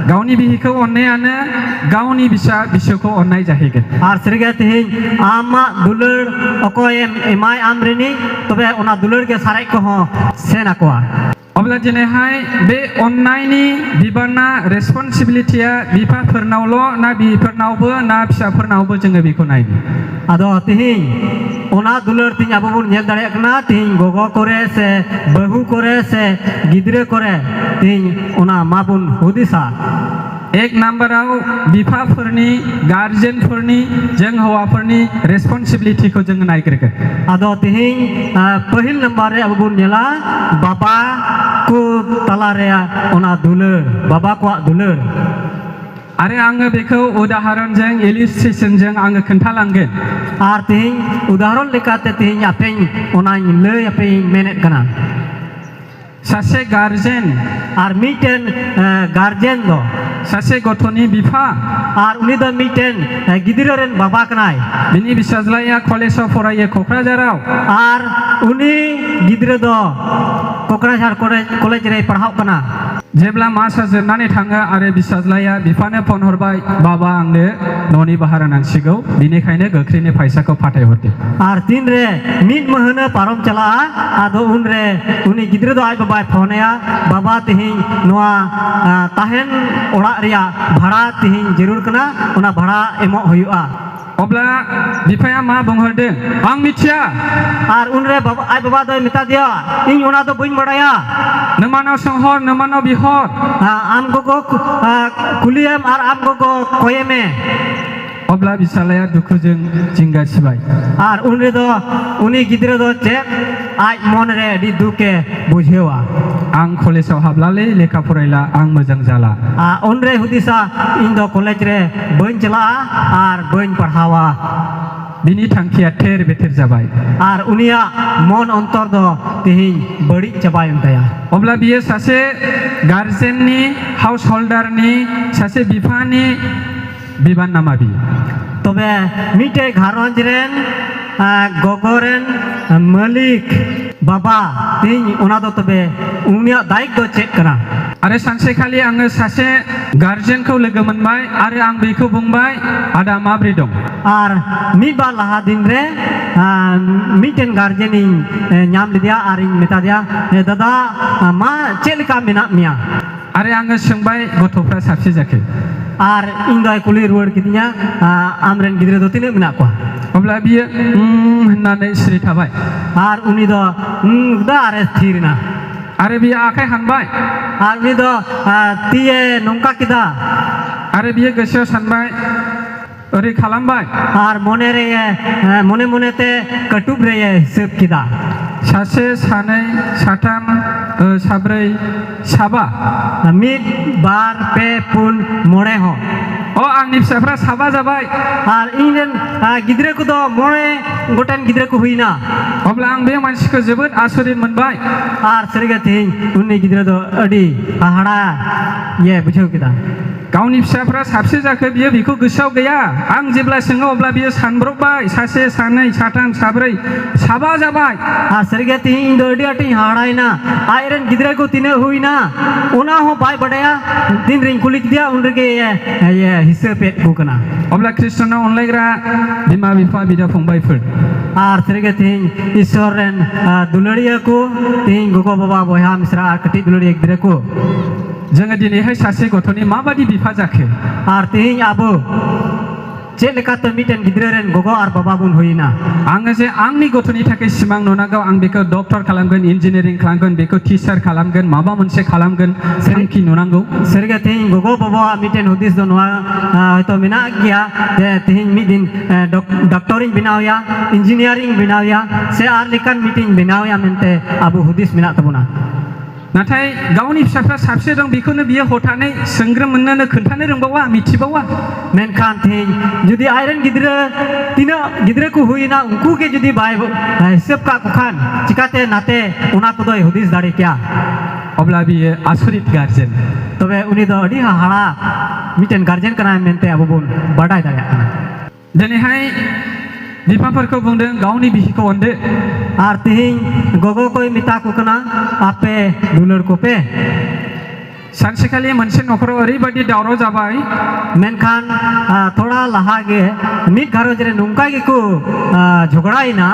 गावनि बिहिखौ अननायानो गावनि बिसौखौ अननाय जाहैगोन आर सरिगे तिहिं आमा दुलर अकय एमाय आमरिनी तबे ओना दुलर के साराय को हो सेन आकोआ अब्ला दिनैहाय बे अननायनि बिबाना रेसपन्सिबिलिटिया बिफाफोरनावल' ना बिफोरनावबो ना फिसाफोरनावबो जोङो बेखौ नायनो आदो तिहिं ओना दुलर तिहिं आबो बुन नेल दाड़े कना तिहिं गोगो करे से बहु करे से गिद्रे करे तिहिं ओना मा बुन हुदिसा एक नम्बराव बिफाफोरनि गार्जेनफोरनि जों हौवाफोरनि रेसपन्सिबिलिटिखौ जोङो नायग्रोगोन आदो तिहिं पहिल नम्बर रे आबो बुन नेला बाबा को तला रे ओना दुलर बाबा को दुलर आरो आङो बेखौ उदाहरणजों इलिस्ट्रेशनजों आङो खोन्थालांगोन आर तिहिं उदाहरण लेकाते तिहिं आपें ओना लय आपें मेनेट कना सासे गार्जेन आर मिटेन गार्जेन दो सासे गथ'नि बिफा आर उनी दो मिटेन गिदिररेन बाबा कनाय बिनि बिसाज्लाया कलेजाव फरायो क'क्राझाराव आर उनी गिदिर दो क'क्राझार कलेज रे पढ़ाव कना जेब्ला मासआ जोबनानै थाङो आरो बिसाज्लाया बिफानो फन हरबाय बाबा आंनो न'नि भारा नांसिगौ बिनिखायनो गोख्रैनो फैसाखौ फाथायहरदो आर तीन रे मिट महनो पारम चला आदो उन रे उनी गिदिर दो आय बाबा फोनया बाबा तिहिं नोआ ताहेन ओड़ा रिया भाड़ा तिहिं जरूर कना ओना भाड़ा एमो हुयुआ अब्ला बिफाया मा बुंहरदों आं मिथिया आर उन रे बाबा आय बाबा दो मिता दिया इन ओना दो बइन बड़ाया नोमानाव सोंहर नोमानाव बिहर आम गोगो कुलियम आर आम गोगो कोयेमे अब्ला बिसालाया दुखुजों जिंगासिबाय आर उन रे दो उनी गिदिर दो चे आय मन रे दी दुखे बुझेवा आं कलेजाव हाबलालै लेखा फरायला आं मोजां जाला उन रे हुदिसा इन दो कलेज रे बइन चला आर बइन पढ़ावा बिनि थांखिया थेर बेथेर जाबाय आर उनिया मन अंतर दो तिहिं बड़ी चबाय उनताया अब्ला बियो सासे गार्जेननि हाउस हल्डारनि सासे बिफानि बिबान नामा बियो तबे मिटे घारंज रेन गोगोरेन मालिक बाबा तिहिं ओना दो तबे उनिया दायित्व दो चेक कना आरो सानसेखालि आङो सासे गार्जेनखौ लोगो मोनबाय आरो आं बेखौ बुंबाय आदा माब्रै दं आर मिट बार लाहा दिन रे मिटेन गार्जेन इन नाम लिदिया आर इन मेता दिया दादा मा चेलका मेना मिया आरो आङो सोंबाय गथ'फ्रा साबसे जाखो आर इन दो कुली रुवाड़ किदिया आमरेन गिदिर दो तिने मेना को अब्ला बियो होननानै सिरि थाबाय आर उनी दो दा आरे थिरना आरो बियो आखाइ हानबाय आर उनी दो तिये नंका किदा आरो बियो गोसोआव सानबाय ओरै खालामबाय आर मने रे मने मने ते कटुब रे हिसाब किदा सासे सानै साथाम साब्रै साबा मिट बार पे पुन मोड़े हो आंनि फिसाफ्रा साबा जाबाय आर इनरेन गिदिर को दो मोड़े गोटेन गिदिर को हुईना अब्ला आं बे मानसिखौ जोबोद आसरित मोनबाय आर सरिगे तिहिं उननि गिदिर दो अडी हाहाड़ा ये बुझाव किदा गावनि फिसाफ्रा साबसे जाखो बियो बेखौ गोसोआव गैया आं जेब्ला सोङो अब्ला बियो सानब्रबबाय सासे सानै साथाम साब्रै साबा जाबाय आर सरिगे तिहिं दो अडी अटी हाहाड़ायना आयरन गिदिर को तिने हुईना ओना हो बाय बड़ाया दिन रिंग कुलिक दिया उन रेगे ये हिस्से पे को कना अब्ला ख्रिस्टानाव अनलायग्रा बिमा बिफा बिदा फंबायफोर आर सरिगे तिहिं ईश्वर रेन दुलड़िया को तिहिं गोगो बाबा बयहा मिश्रा आर कटी दुलड़िया गिदिर को जोङो दिनैहाय सासे गथ'नि माबादि बिफा जाखो आर तिहिं आबो चे लेकाते मिटेन गिदिर रेन गोगो आर बाबा बुन हुईना आङो जे आंनि गथ'नि थाखाय सिमां नुनांगौ आं बेखौ डक्टर खालामगोन इन्जिनियारिं खालामगोन बेखौ टिचार खालामगोन माबा मोनसे खालामगोन थांखि नुनांगौ सरिगे तिहिं गोगो बाबा मिटेन हुदिस दो नोआ हयतो मेना गया जे तिहिं मिद दिन डॉक्टरिंग बनावया इंजिनियरिंग बनावया से आर लेकान मिटिंग बनावया मेनते आबो हुदिस मेना तबना नाथाय गावनि फिसाफ्रा साबसे दं बेखौनो बियो हथानै सोंग्रोमोननो खोन्थानो रोंबावा मिथिबावा मेनखान तिहिं जुदि आयरन गिदिर तिना गिदिर को हुईना उनको के जुदि बाय हिसाब का कुखान चिकाते नाते ओना को दो हुदिस दाड़े क्या अब्ला बियो आसरित गार्जेन तबे उनी दो अडी हाहाड़ा मिटेन गार्जेन कना मेनते आबो बुन बाडाय दाड़े दिनैहाय बिफाफोरखौ बुंदों गावनि बिहिखौ अनदो आर तिहिं गोगो कोई मिता को कना आपे दुलर को पे सानसेखालि मोनसे न'खराव ओरैबायदि दावराव जाबाय मेनखान थोड़ा लाहागे मिट घारोज रे नोंका गेको झगड़ायना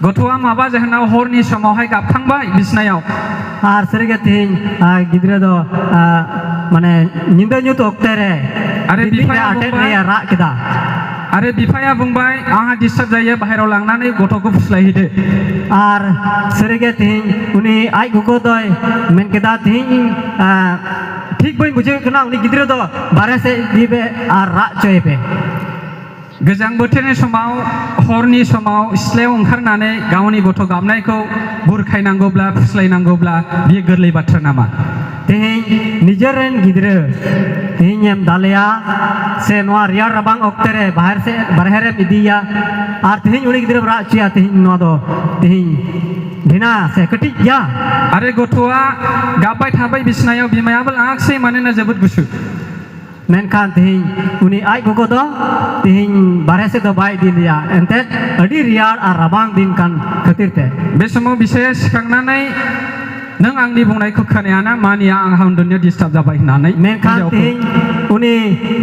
गथ'आ माबा जाहोनाव हरनि समावहाय गाबखांबाय बिसनायाव आर सरगे तिहिं गिद्रा दो माने निंदा ᱧᱩᱛ ऑक्टे रे अरे बिफाया आटे बुंबाय रे रा केदा आरो बिफाया बुंबाय आंहा डिस्टार्ब जायो बाहेरायाव लांनानै गथ'खौ फुस्लायहैदो आर सरगे तिहिं उनी आइ गुको दय मेन केदा तिहिं ठीक बई बुझे कना उनी गिद्रा दो बारे से दिबे आर रा चयबे गोजां बोथोरनि समाव हरनि समाव सिथ्लायाव ओंखारनानै गावनि गथ' गाबनायखौ बुरखायनांगौब्ला फुस्लायनांगौब्ला बियो गोरलै बाथ्रा नामा तिहिं निजेरेन गिद्रा तिहिं एम दालेया से नोआ रियार रबांग ऑक्टे रे बाहर रे इदिया आर तिहिं उनी गिद्रा रा चिया तिहिं नोआ दो तिहिं ढिना से कटिक या आरो गथ'आ गाबबाय थाबाय बिसनायाव बिमायाबो लाङाखिसै मानोना जोबोद गुसु मेनखान तिहिं उनी आइ गुको दो तिहिं बारे से दो बाय दिलिया एंते अडी रियार आर रबांग दिन कान खतिरते बे समाव बिसाया सिखांनानै नों आंनि बुंनायखौ खोनायाना मानिया आंहा उन्दुनायाव डिस्टार्ब जाबाय होननानै मेनखान तिहिं उनी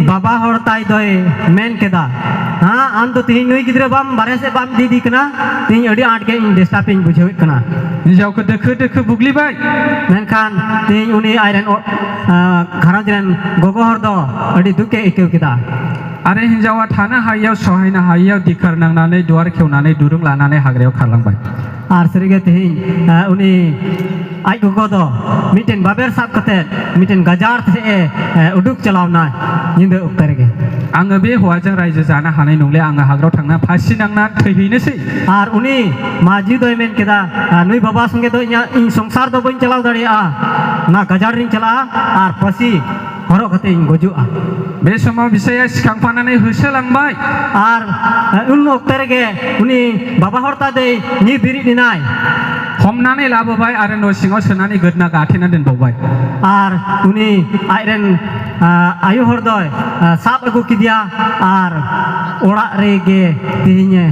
बाबा हर ताई दय मेन केदा हाँ आम तो तिहिं नुई गिद्रा बाम बारे से बाम दीदी कना तिहिं अडी आट के इन डिस्टर्बिंग बुझे कना हिन्जावखौ दोखो दोखो बुग्लिबाय मेनखान तिहिं उनी आइरेन घरज रेन गगो हर दो अडी दुखे इकेव केदा आरो हिन्जावा थानो हायियाव सहायनो हायियाव दिखार नांनानै दुवार खेवनानै दुरुं लानानै हाग्रायाव खारलांबाय आर सरगे तिहिं उनी आइ गुको दो मिटेन बाबेर साब कते मिटेन गजार से उडुक चलावना निंदो उक्तरगे आङो बे हौवाजों रायजो जानो हानाय नंले आङो हाग्रायाव थांना फासि नांना थैहैनोसै आर उनी माजी दय मेन केदा नुई बाबा संगे दो इन संसार दो बइन चलाव दाड़िया ना गजार रिं चला आर फासि हरो कते इन गजुआ बे समाव बिसाया सिखांफानानै होसोलांबाय आर उन उक्तरगे उनी बाबा हरता दे नि बिरि दिनाय हमनानै लाबोबाय आरो न' सिङाव सोनानै गोदना गाथेना दोनबावबाय आर उनी आइरेन आयु हर दय साब अगु किदिया आर ओड़ा रेगे तिहिं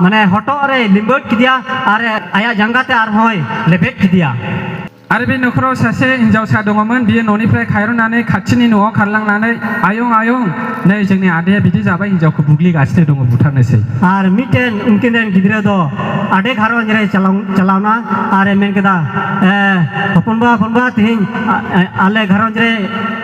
माने हटो रे लिम्बट किदिया आर आया जांगाते आर होय लेबेट किदिया आरो बे न'खराव सासे हिन्जावसा दङमोन बियो न'निफ्राय खारनानै खाथिनि न'आव खारलांनानै आयं आयं नै जोंनि आदैया बिदि जाबाय हिन्जावखौ बुग्लिगासिनो दङ बुथारनोसै आर मिटेन उनकिन रेन गिद्रा दो आडे घरज रे चलावना आर मेन केदा हपनबा तिहिं आले घरज रे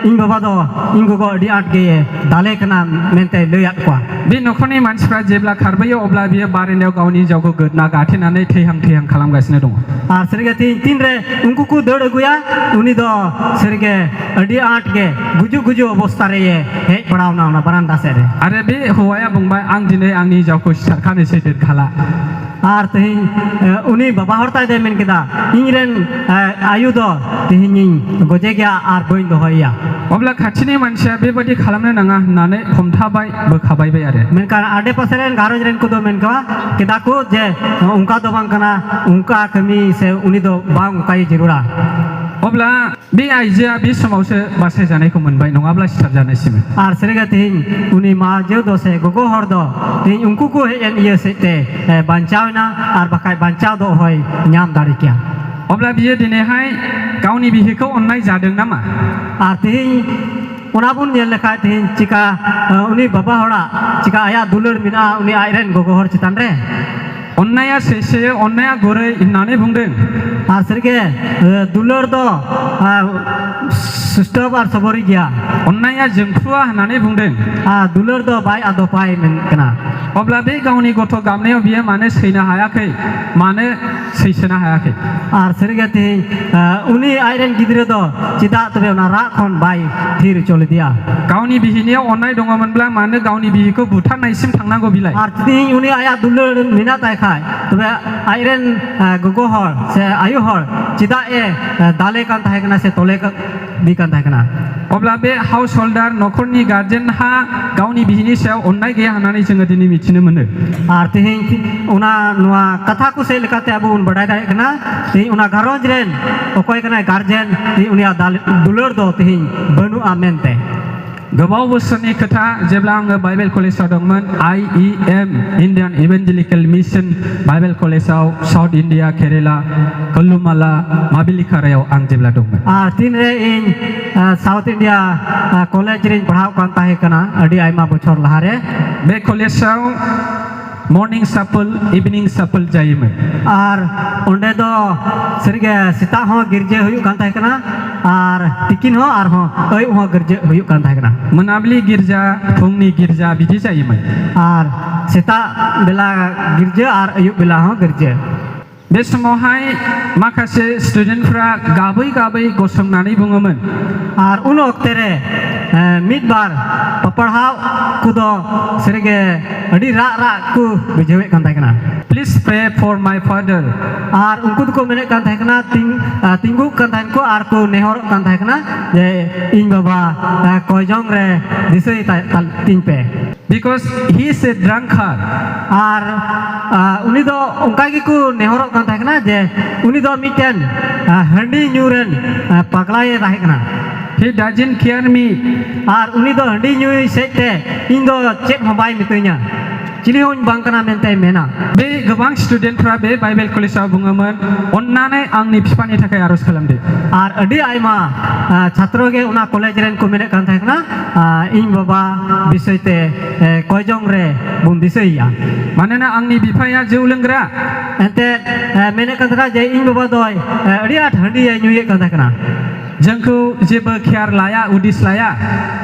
इन बाबा दो इन गगो अडी आट गे दाले कना मेनते लैयात kwa बे न'खरनि मानसिफ्रा जेब्ला खारबोयो अब्ला बियो बारान्दायाव गावनि हिन्जावखौ गोदना गाथेनानै थैहां खालामगासिनो दङ आर सरगे तीन रे उनको को दौड़ अगुया उनी दो सरगे अडी आट गे गुजु अवस्था रे हेज पड़ावना ना बरान्दा से रे आरो बे हौवाया बुंबाय आं दिनै आंनि हिन्जावखौ सिथारखानोसै दोनखाला आर तिहिं उनी बाबा हरता दे मेन केदा इनरेन आयु दो तिहिं गजे गया आर बइन दहैया अब्ला खाथिनि मानसिया बेबायदि खालामनो नाङा होननानै हमथाबाय बोखाबायबाय आरो मेनखान आडे पासे रेन घरज रेन को दो मेनका केदा को जे उनका दो बांग कना उनका कमी से उनी दो बांग उनकाई जरूरा अब्ला बे आइजोआ बे समावसो बासायजानायखौ मोनबाय नङाब्ला सिथारजानायसिमोन आर सरगे तिहिं उनी माजो दो से गगो हर दो तिहिं उनको को हेन ये सेते बांचावना आर बाखाय बांचाव दो होय न्याम दाड़ी क्या अब्ला बियो दिनैहाय गावनि बिहिखौ अननाय जादों नामा आर तिहिं उनाबुन नेल लेखा तिहिं चिका उनी बाबा हड़ा चिका आया दुलर मिना उनी आइरेन गगो हर चितान रे अननाया सैसे अननाया गुरै होननानै बुंदों आर सरगे दुलर दो सुस्टब आर सबरी गया अननाया जोंफ्रुआ होननानै बुंदों दुलर दो बाय आदो पाय मेनकना अब्ला बे गावनि गथ' गाबनायाव बियो मानो सैनो हायाखै मानो सैसोनो हायाखै आर सरगे तिहिं उनी आइरेन गिद्रा दो चिदा तबे उना रा खन बाय थिर चले दिया गावनि बिहिनियाव अननाय दङमोनब्ला मानो गावनि बिहिखौ बुथारनायसिम थांनांगौ बिलाय आर तिहिं उनी आया दुलर मिना ताय खाय तबे आइरेन गगो हर से आयु हर चिदा दाले कान ताहे कना से तोले बि कान ताहे कना अब्ला बे हाउस होल्डार न'खरनि गार्जेनहा गावनि बिहिनि सायाव अननाय गैया होननानै जोङो दिनै मिथिनो मोनो आर तिहिं उना नुआ कथा को से लेकाते अब उन बडाय दाय कना तिहिं उना घरज रेन अकय कना गार्जेन तिहिं उनिया दुलर दो तिहिं बनु आमेनते गोबाव बोसोरनि खोथा जेब्ला आङो बाइबेल कलेजाव दंमोन IEM Indian evangelical mission Bible कलेजाव साउथ इन्डिया केरेला कल्लुमाला माबिलिकारायाव आं जेब्ला दंमोन आर तीन रे इन साउथ इंडिया कॉलेज रे पढ़ाव कान ताहे कना अडी आयमा बछर लहारे बे कलेजाव मर्निं सापल इवनिं सापल जायोमोन आर ओंडे दो सरिगे सेता हो गिरजे हुयु कान ताहे कना आर तिकिन हो आर हो ओय हो गिरजे हुयु कान ताहे कना मोनाबिलि गिर्जा फुंनि गिर्जा बिदि जायोमोन आर सेता बेला गिरजे आर अयुब बेला हो गिरजे बे समावहाय माखासे स्टुडेन्टफ्रा गाबै गाबै गसंनानै बुङोमोन आर उन वक्ते रे मिदबार पपढ़ाव कुदो सरिगे अडी रा रा कु बुझेवे कान ताहे कना please pray for my father आर उनको को मेने कान ताहे कना तिंगु कान ताहे को आर को नेहर कान ताहे कना जे इन बाबा कोजोंग रे दिसई तिन पे because he is a drunkard आर उनी दो उनका की को नेहर कान ताहे कना जे उनी दो मिटेन हंडी न्यूरन पगलाए रहे कना he doesn't care me are उनी दो हंडी न्यूई सेते इन दो चेक मोबाइल मितैया चिली होन बांकना मेनते मेना बे गोबां स्टुडेन्टफ्रा बे बाइबेल कलेजाव बुङोमोन अन्नानै आंनि बिफानि थाखाय आरज खालामदो आर अडी आयमा छात्र के उना कॉलेज रेन को मेने कान ताहे कना इन बाबा बिसयते कोजोंग रे बुन दिसैया मानोना आंनि बिफाया जौ लोंग्रा एंते मेने कान ताहे जे इन बाबा दोय अडी आठ हंडी न्यूये कान ताहे कना जोंखौ जेबो केयार लाया उदिस लाया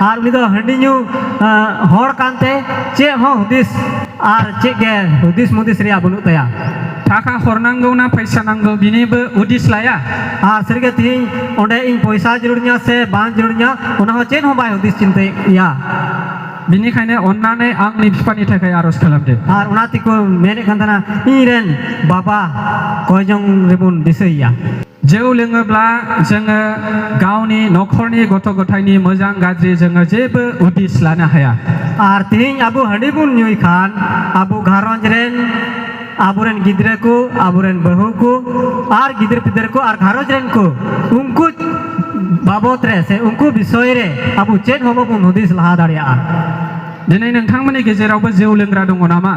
आर उनी दो हंडी न्यू हर कानते चे हो हुदिस आर चे गे हुदिस मुदिस रिया बनु तया थाखा हरनांगौ ना फैसा नांगौ बिनिबो उदिस लाया आर सरिगे तिहिं ओंडे इन पैसा जरुरनिया से बां जरुरनिया उना हो चेन हो बाय हुदिस चिन्ते या बिनिखायनो अन्नानै आंनि बिफानि थाखाय आरज खालामदो आर उना तिको मेने कानताना इरेन बाबा कोजोंग रेबुन दिसैया जौ लोङोब्ला जोङो गावनि न'खरनि गथ' गथायनि मोजां गाज्रि जोङो जेबो उदिस लानो हाया आर तिहिं आबु हंडी बुन न्यूई खान आबु घारंज रेन आबुरेन गिद्रे को आबुरेन बहु को आर गिद्र पिद्र को आर घारंज रेन को उनको बाबत रे से उनको विषय रे आबु चेन होबो बुन हुदिस लहा दाड़िया दिनै नोंथांमोननि गेजेरावबो जौ लोंग्रा दङ नामा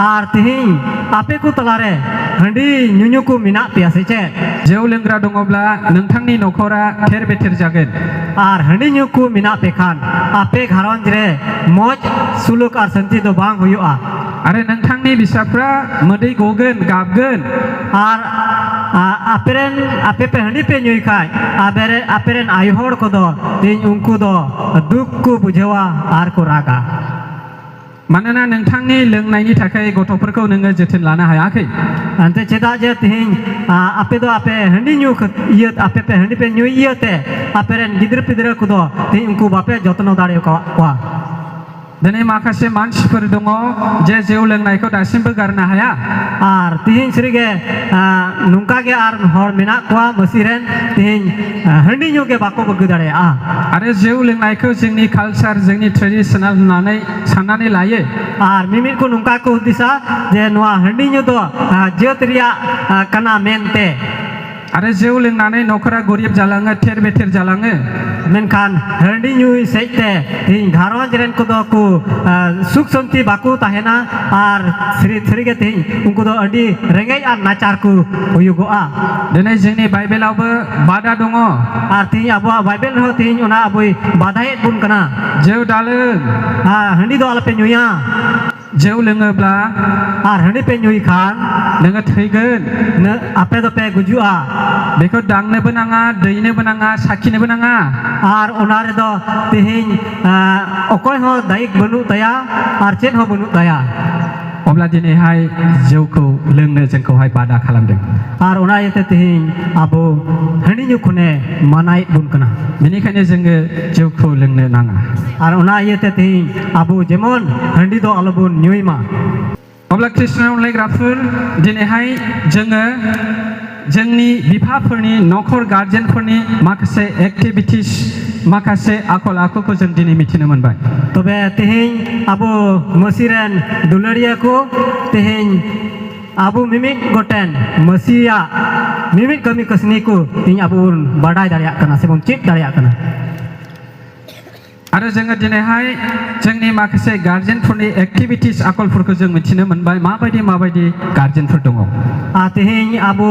आर तिहिं आपे को तलारे हंडी न्यून्यू को मिना पियासे चे जौ लोंग्रा दङब्ला नोंथांनि न'खरा थेर बेथेर जागोन आर हंडी न्यू को मिना पेखान आपे घारंज रे मौज सुलुक आर शांति दो बांग हुयुआ आरो नोंथांनि बिसाफ्रा मोदै गगोन गाबगोन आर आपे पे हंडी पे न्यूई खाय आपेरेन आयुहर को दो तिन उनको दो दुख को बुझेवा आर को रागा मानोना नोंथांनि लोंनायनि थाखाय गथ'फोरखौ नोङो जोथोन लानो हायाखै अंते चेदा जे तिहिं आपे दो आपे हंडी न्यू इय आपे पे हंडी पे न्यू इयते आपेरेन गिद्र पिद्र को दो तिन उनको बापे जतन दाड़े को दिनै माखासे मानसिफोर दङ जे जौ लोंनायखौ दासिमबो गारनो हाया आर तिहिं सरिगे नुंका के आर हर मेना कोआ मसिरेन तिहिं हंडी न्यू के बाको बगु दाड़े आरो जौ लोंनायखौ जोंनि कालचार जोंनि ट्रेडिशनल होननानै साननानै लायो आर मिमिट को नुंका को दिसा जे नोआ हंडी न्यू दो जेत रिया कना मेनते आरो जौ लोंनानै न'खरा गरिब जालाङो थेर बेथेर जालाङो मेनखान हंडी न्यू सेते तिहिं घारंज रेन को दो को सुख शांति बाको ताहेना आर सरिगे तिहिं उनको दो अडी रेंगेज आर नाचार को हुयुगोआ दिनै जोंनि बाइबेलावबो बादा दङ आर तिहिं आबुआ बाइबेल हो तिहिं उना आबुई बाधाय बुन कना जौ दालों हंडी दो आलपे न्यूया जौ लोङोब्ला आर हंडी पे न्यूई खान नोङो थैगोन न आपे दो पे गुजुआ बेखौ दांनोबो नाङा दैनोबो नाङा साखिनोबो नाङा आर उनारे दो तिहिं अकय हो दायिक बनु तया आर चेन हो बनु तया अब्ला दिनैहाय जौखौ लोंनो जोंखौहाय बादा खालामदों आर उना येते तिहिं आबो हंडी न्यू खुने मानाय बुन कना बेनिखायनो जोङो जौखौ लोंनो नाङा आर उना येते तिहिं आबो जेमन हंडी दो आलबुन न्यूइमा अब्ला ख्रिस्टान अनलायग्राफोर दिनैहाय जोङो जोंनि बिफाफोरनि न'खर गार्जेनफोरनि माखासे एक्टिभिटिस माखासे आखल आखुखौ जों दिनै मिथिनो मोनबाय तबे तिहिं आबो मसिरेन दुलरिया को तिहिं आबो मिमिक गोटेन मसिया मिमिक कमी कसनी को तिहिं आबो बाडाय दाड़िया कना से बम चिप दाड़िया कना आरो जोङो दिनैहाय जोंनि माखासे गार्जेनफोरनि एक्टिभिटिस आखलफोरखौ जों मिथिनो मोनबाय माबायदि गार्जेनफोर दङ तिहिं आबो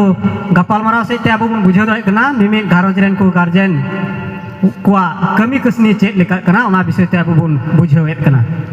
गापालमाराव से आबो बन बुझाव दाड़े कना मिमिद घारंज रेन को गार्जेन कुआ कमी कसनी चेक लेका कना ओना विषय ते आबो बन बुझावेत कना